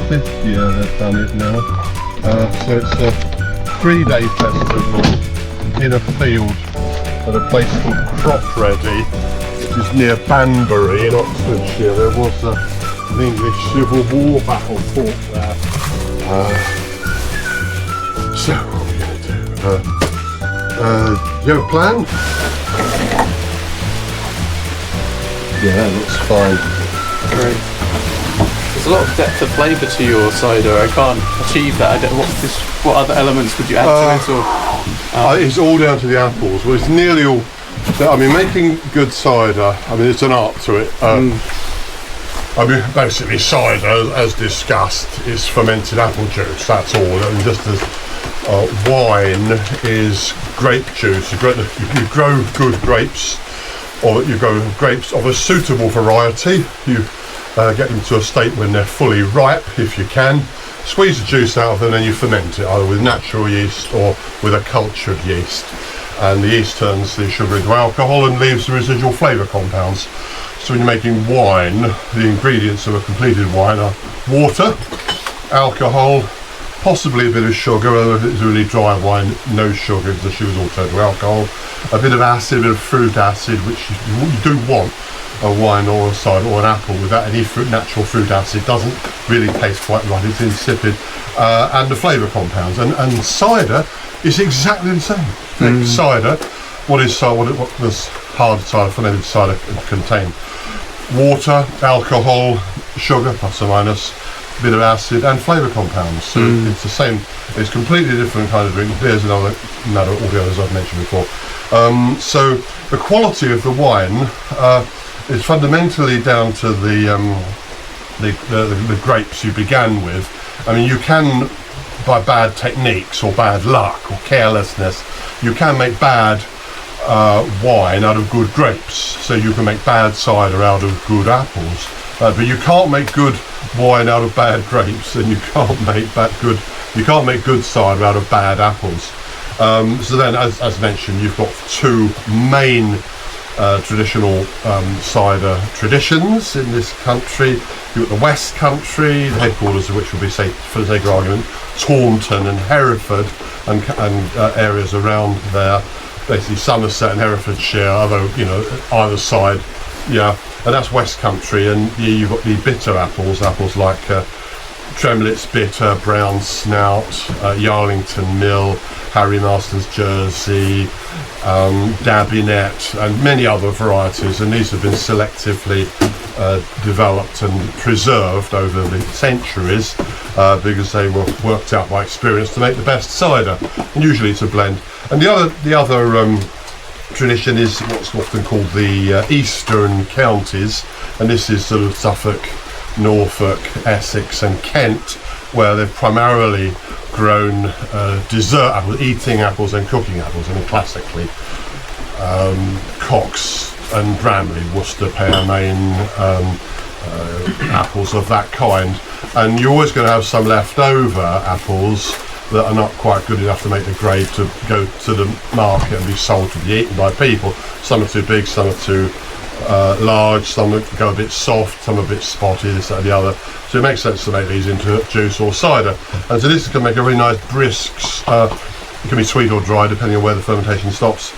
5th year they've done it now. So it's a 3-day festival in a field at a place called Cropreddy, which is near Banbury in Oxfordshire. There was an English Civil War battle fought there. So what are we going to do? You have a plan? Yeah, that looks fine. Great. There's a lot of depth of flavour to your cider. I can't achieve that. What other elements would you add to it? Or, it's all down to the apples. Well, it's nearly all. I mean, making good cider, I mean, it's an art to it. I mean, basically cider, as discussed, is fermented apple juice, that's all. And just as wine is grape juice. You grow good grapes, or you grow grapes of a suitable variety. You get them to a state when they're fully ripe, if you can. Squeeze the juice out of them, and then you ferment it, either with natural yeast or with a cultured yeast. And the yeast turns the sugar into alcohol and leaves the residual flavour compounds. So when you're making wine, the ingredients of a completed wine are water, alcohol, possibly a bit of sugar, although if it's really dry wine, no sugar, because the sugar's all turned to alcohol, a bit of acid, a bit of fruit acid, which you do want a wine or a cider or an apple without any natural fruit acid. Doesn't really taste quite right, it's insipid. And the flavour compounds. And cider is exactly the same. Cider, what does hard cider, fermented cider contain? Water, alcohol, sugar, plus or minus, a bit of acid, and flavour compounds. So it's the same, it's completely different kind of drink. Beer's another matter, all the others I've mentioned before. So the quality of the wine is fundamentally down to the grapes you began with. I mean, you can, by bad techniques or bad luck or carelessness, you can make bad wine out of good grapes. So you can make bad cider out of good apples, but you can't make good wine out of bad grapes, and you can't make good cider out of bad apples. So then, as mentioned, you've got two main traditional cider traditions in this country. You've got the West Country, the headquarters of which will be, say, for the sake of argument, Taunton and Hereford, and areas around there, basically Somerset and Herefordshire, although, you know, either side, yeah, and that's West Country. And you've got the bitter apples like Tremlitz Bitter, Brown Snout, Yarlington Mill, Harry Marston's Jersey, Dabinet, and many other varieties, and these have been selectively developed and preserved over the centuries because they were worked out by experience to make the best cider, and usually it's a blend. And the other tradition is what's often called the Eastern Counties, and this is sort of Suffolk, Norfolk, Essex and Kent, where they've primarily grown dessert apples, eating apples and cooking apples. I mean, classically Cox and Bramley, Worcester, Pearmain, apples of that kind. And you're always going to have some leftover apples that are not quite good enough to make the grade to go to the market and be sold to be eaten by people. Some are too big, some are too large, some go a bit soft, some are a bit spotty, this, that and the other. So it makes sense to make these into juice or cider. And so this can make a really nice brisk, it can be sweet or dry depending on where the fermentation stops.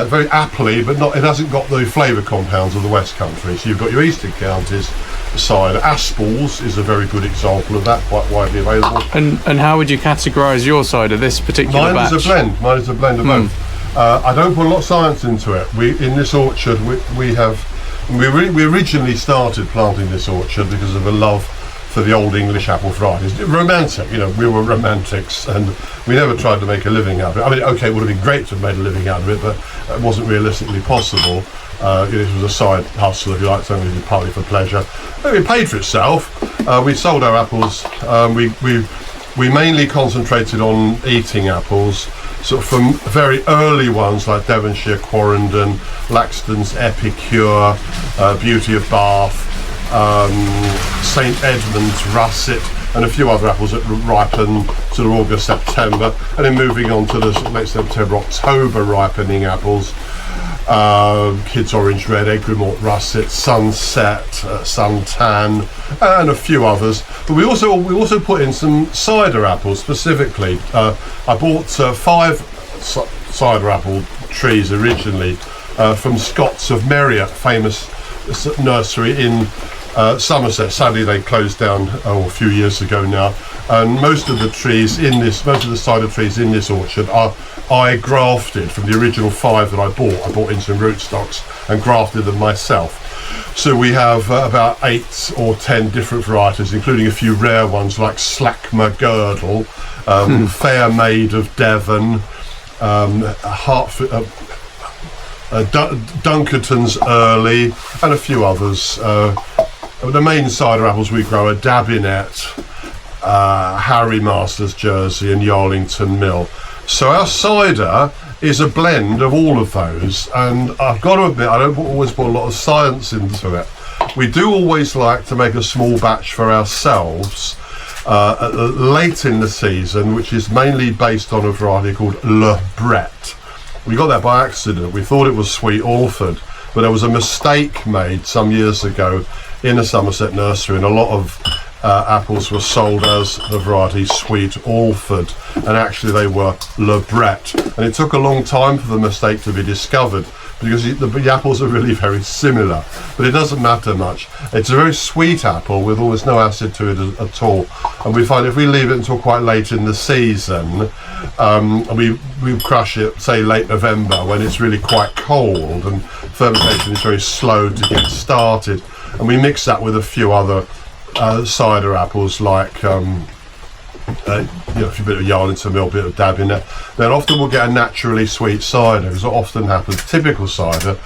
Very aptly, but it hasn't got the flavour compounds of the West Country. So you've got your Eastern Counties cider. Aspel's is a very good example of that, quite widely available. And how would you categorise your cider, this particular batch? Mine is a blend of both. I don't put a lot of science into it. In this orchard, we originally started planting this orchard because of a love for the old English apple varieties. Romantic, you know, we were romantics, and we never tried to make a living out of it. I mean, okay, it would have been great to have made a living out of it, but it wasn't realistically possible. It was a side hustle, if you like, something we did partly for pleasure. It paid for itself. We sold our apples. We mainly concentrated on eating apples, sort of from very early ones like Devonshire Quarrendon, Laxton's Epicure, Beauty of Bath, St Edmund's Russet, and a few other apples that ripen sort of August, September, and then moving on to the sort of late September, October ripening apples. Kids Orange Red, Egremont Russet, Sunset, Suntan, and a few others. But we also put in some cider apples specifically. I bought 5 cider apple trees originally from Scott's of Merriott, famous nursery in Somerset. Sadly, they closed down a few years ago now. And most of the cider trees in this orchard I grafted from the original 5 that I bought. I bought in some rootstocks and grafted them myself. So we have about 8 or 10 different varieties, including a few rare ones like Slackmer Girdle, Fair Maid of Devon, Dunkerton's Early, and a few others. The main cider apples we grow are Dabinet, Harry Masters Jersey, and Yarlington Mill. So our cider is a blend of all of those, and I've got to admit I don't always put a lot of science into it. We do always like to make a small batch for ourselves late in the season, which is mainly based on a variety called Le Bret. We got that by accident. We thought it was Sweet Orford, but there was a mistake made some years ago in a Somerset nursery, and a lot of apples were sold as the variety Sweet Orford, and actually they were Le Bret. And it took a long time for the mistake to be discovered, because the apples are really very similar, but it doesn't matter much. It's a very sweet apple with almost no acid to it at all, and we find if we leave it until quite late in the season, we crush it, say late November, when it's really quite cold and fermentation is very slow to get started, and we mix that with a few other cider apples like a few bit of Yarlington Mill, a bit of Dabinet. Then often we'll get a naturally sweet cider, because what often happens, typical cider,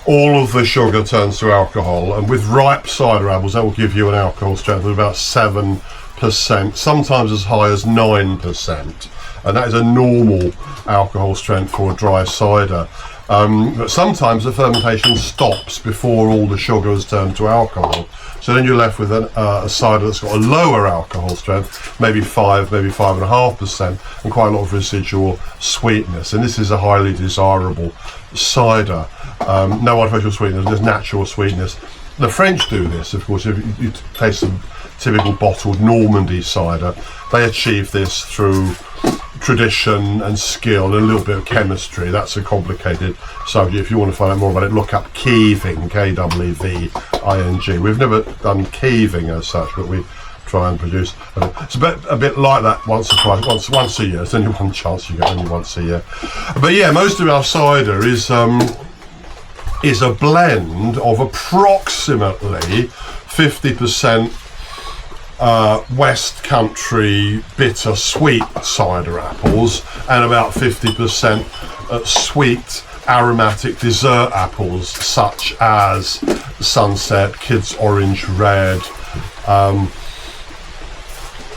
all of the sugar turns to alcohol, and with ripe cider apples that will give you an alcohol strength of about 7%, sometimes as high as 9%, and that is a normal alcohol strength for a dry cider. But sometimes the fermentation stops before all the sugar has turned to alcohol. So then you're left with a cider that's got a lower alcohol strength, maybe 5, maybe 5.5%, and quite a lot of residual sweetness. And this is a highly desirable cider. No artificial sweetness, just natural sweetness. The French do this, of course. If you taste some typical bottled Normandy cider, they achieve this through tradition and skill and a little bit of chemistry. That's a complicated subject. If you want to find out more about it, look up Keeving, K-E-V-I-N-G. We've never done Keeving as such, but we try and produce. It's a bit like that once or twice, once a year. It's only one chance you get, only once a year. But yeah, most of our cider is a blend of approximately 50% West Country bitter sweet cider apples and about 50% sweet aromatic dessert apples, such as Sunset, Kids Orange Red,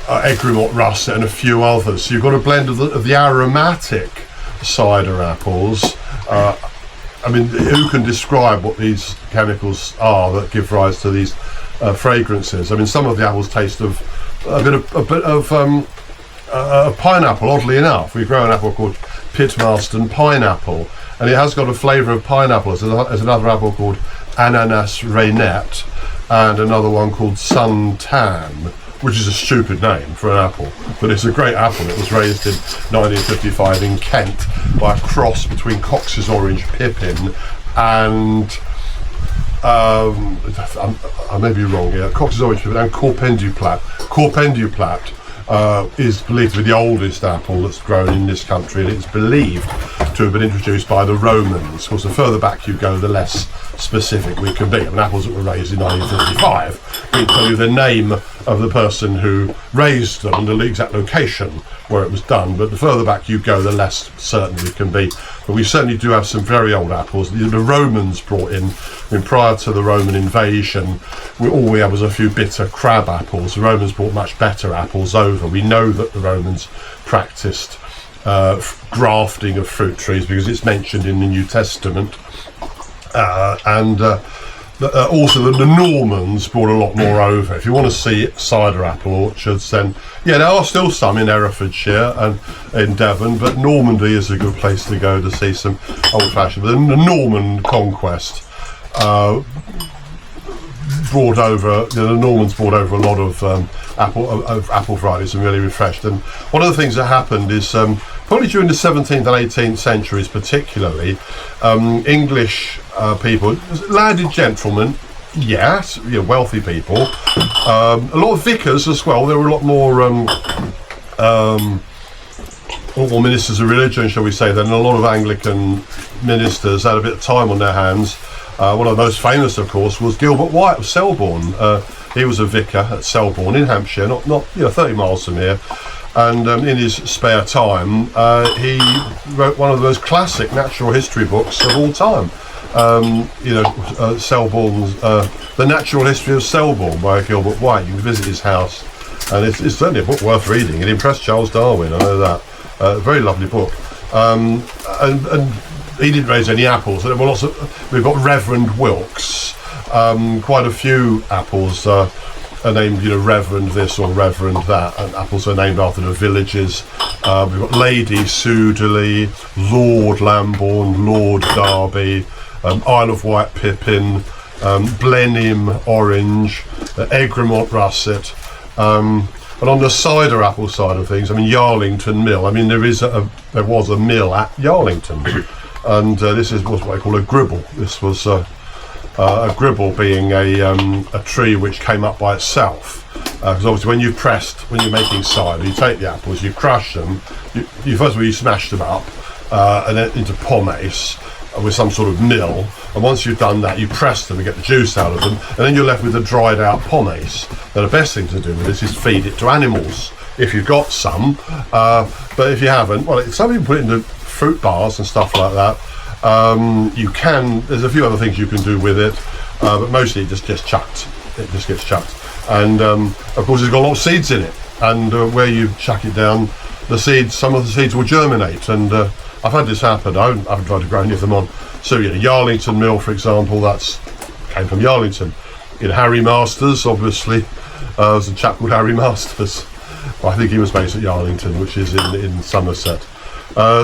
Egremont Russet, and a few others. So you've got a blend of the aromatic cider apples. I mean, who can describe what these chemicals are that give rise to these fragrances? I mean, some of the apples taste of a bit of pineapple. Oddly enough, we grow an apple called Pitmarston Pineapple, and it has got a flavour of pineapple. There's another apple called Ananas Rainette, and another one called Suntan, which is a stupid name for an apple, but it's a great apple. It was raised in 1955 in Kent by a cross between Cox's Orange Pippin and I may be wrong here, Cox's Orange Pippin and Corpenduplat. Corpenduplat is believed to be the oldest apple that's grown in this country, and it's believed to have been introduced by the Romans. Of course, the further back you go, the less specific we can be. I mean, apples that were raised in 1955, we can tell you the name of the person who raised them and the exact location where it was done, but the further back you go, the less certain we can be. But we certainly do have some very old apples. The Romans brought in, I mean, prior to the Roman invasion, all we had was a few bitter crab apples. The Romans brought much better apples over. We know that the Romans practiced grafting of fruit trees because it's mentioned in the New Testament, and also the Normans brought a lot more over. If you want to see cider apple orchards, then yeah, there are still some in Herefordshire and in Devon, but Normandy is a good place to go to see some old-fashioned. The Norman conquest brought over, the Normans brought over a lot of apple varieties and really refreshed. And one of the things that happened is probably during the 17th and 18th centuries particularly, English people, landed gentlemen, yes, wealthy people, a lot of vicars as well. There were a lot more ministers of religion, shall we say, than a lot of Anglican ministers had a bit of time on their hands. One of the most famous, of course, was Gilbert White of Selborne. He was a vicar at Selborne in Hampshire, not 30 miles from here. And in his spare time, he wrote one of the most classic natural history books of all time. Selborne's The Natural History of Selborne by Gilbert White. You can visit his house, and it's certainly a book worth reading. It impressed Charles Darwin, I know that. Very lovely book. And he didn't raise any apples. There were lots of. We've got Reverend Wilkes. Quite a few apples are named, Reverend this or Reverend that, and apples are named after the villages. We've got Lady Suderley, Lord Lambourne, Lord Derby, Isle of Wight Pippin, Blenheim Orange, Egremont Russet. And on the cider apple side of things, Yarlington Mill. There was a mill at Yarlington, and this is what I call a gribble. This was a gribble being a tree which came up by itself. Because obviously, when you're making cider, you take the apples, you crush them. You first of all you smash them up, and then into pomace with some sort of mill. And once you've done that, you press them and get the juice out of them, and then you're left with a dried out pomace. Now the best thing to do with this is feed it to animals if you've got some, but if you haven't, well, some people put it into fruit bars and stuff like that. There's a few other things you can do with it, but mostly it just gets chucked. It just gets chucked, and of course it's got a lot of seeds in it, and where you chuck it down, some of the seeds will germinate, and I've had this happen. I haven't tried to grow any of them on. So, Yarlington Mill, for example, came from Yarlington. Harry Masters, obviously, there's a chap called Harry Masters. I think he was based at Yarlington, which is in Somerset.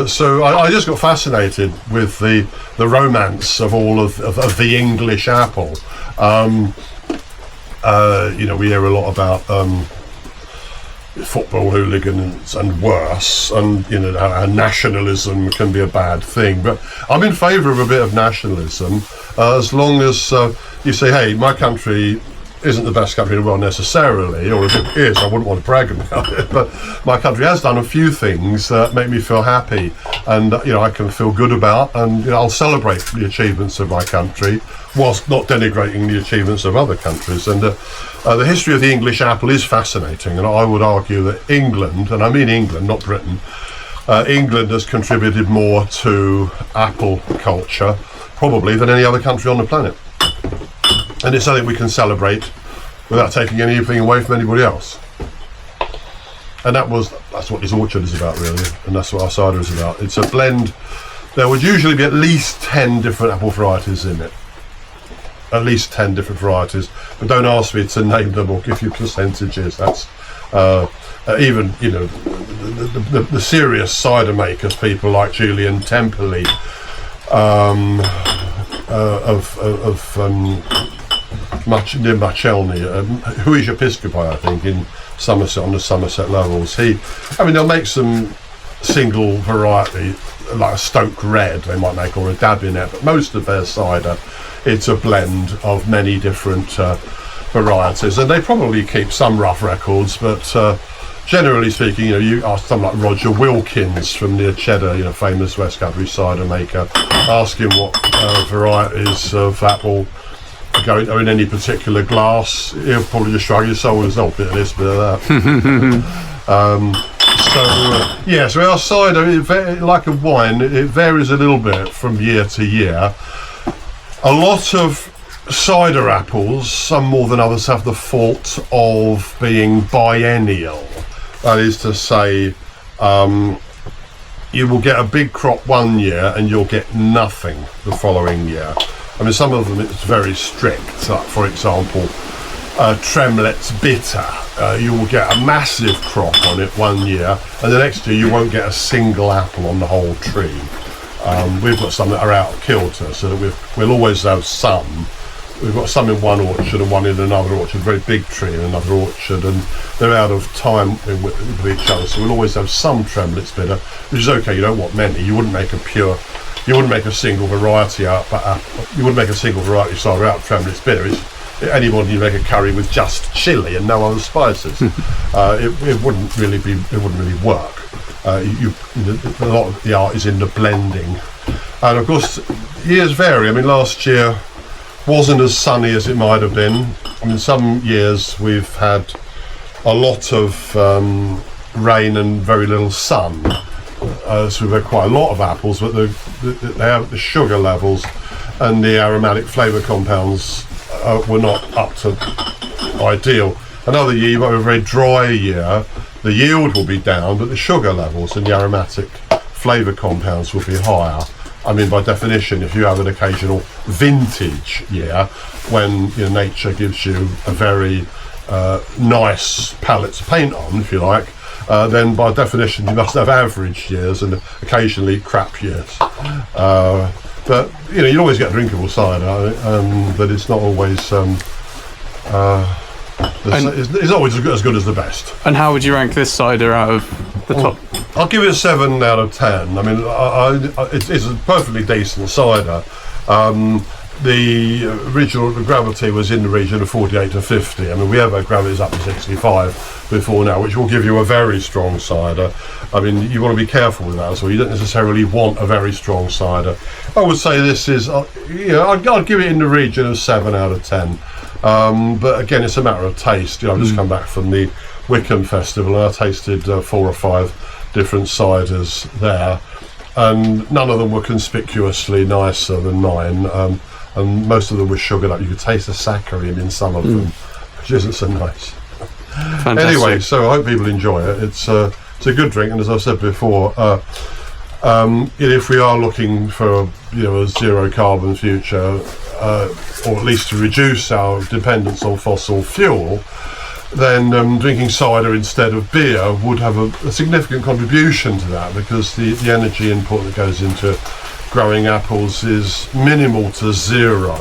So I just got fascinated with the romance of all of the English apple. We hear a lot about football hooligans and worse, and how nationalism can be a bad thing, but I'm in favour of a bit of nationalism as long as you say, hey, my country isn't the best country in the world necessarily, or if it is, I wouldn't want to brag about it, but my country has done a few things that make me feel happy, and I can feel good about, and I'll celebrate the achievements of my country whilst not denigrating the achievements of other countries. And the history of the English apple is fascinating, and I would argue that England, and I mean England, not Britain, England has contributed more to apple culture probably than any other country on the planet. And it's something we can celebrate without taking anything away from anybody else. And that's what this orchard is about, really, and that's what our cider is about. It's a blend. There would usually be at least 10 different apple varieties in it. At least 10 different varieties, but don't ask me to name them or give you percentages. That's even the serious cider makers, people like Julian Temperley near Machelney, who is Episcopi, I think, in Somerset, on the Somerset levels. They'll make some single variety, like a Stoke Red they might make, or a Dabinet, but most of their cider, it's a blend of many different varieties, and they probably keep some rough records, but generally speaking, you ask someone like Roger Wilkins from near Cheddar, famous West Country cider maker, ask him what varieties of apple are in any particular glass, he'll probably just shrug his shoulders, a bit of this, bit of that. So our cider, like a wine, it varies a little bit from year to year. A lot of cider apples, some more than others, have the fault of being biennial. That is to say, you will get a big crop one year and you'll get nothing the following year. I mean, some of them it's very strict. Like, for example, Tremlet's bitter. You will get a massive crop on it one year, and the next year you won't get a single apple on the whole tree. We've got some that are out of kilter, so that we'll always have some. We've got some in one orchard and one in another orchard, a very big tree in another orchard, and they're out of time with each other, so we'll always have some Tremlet's bitter, which is okay. You don't want many. You wouldn't make a single variety out, you wouldn't make a single variety cider out of Tremlet's bitter. Any more than you make a curry with just chili and no other spices. It wouldn't really work. A lot of the art is in the blending, and of course years vary. I mean, last year wasn't as sunny as it might have been. I mean, some years we've had a lot of rain and very little sun, so we've had quite a lot of apples, but they have the sugar levels and the aromatic flavour compounds were not up to ideal. Another year you might have a very dry year, the yield will be down, but the sugar levels and the aromatic flavour compounds will be higher. I mean, by definition, if you have an occasional vintage year when nature gives you a very nice palette to paint on, if you like, then by definition you must have average years and occasionally crap years. But you always get drinkable cider, but it's not always. It's always as good as the best. And how would you rank this cider out of the top? I'll give it a 7 out of 10. I mean, it's a perfectly decent cider. The original gravity was in the region of 48 to 50. I mean, we have had gravities up to 65 before now, which will give you a very strong cider. I mean, you want to be careful with that, so you don't necessarily want a very strong cider. I would say this is, I'd give it in the region of 7 out of 10. But again, it's a matter of taste. I've just come back from the Wickham Festival, and I tasted 4 or 5 different ciders there, and none of them were conspicuously nicer than mine. And most of them were sugared up. You could taste the saccharine in some of them, which isn't so nice. Fantastic. Anyway, so I hope people enjoy it. It's a good drink, and as I've said before, if we are looking for a zero carbon future, or at least to reduce our dependence on fossil fuel, then drinking cider instead of beer would have a significant contribution to that, because the energy input that goes into growing apples is minimal to zero,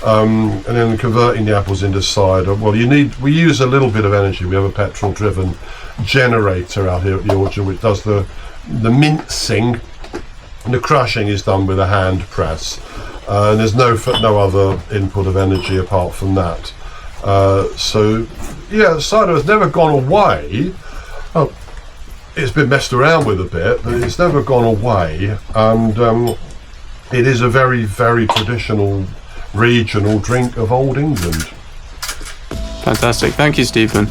and then converting the apples into cider, we use a little bit of energy. We have a petrol driven generator out here at the orchard which does the mincing, and the crushing is done with a hand press, and there's no other input of energy apart from that. So cider has never gone away. It's been messed around with a bit, but it's never gone away, and it is a very, very traditional regional drink of Old England. Fantastic. Thank you, Stephen.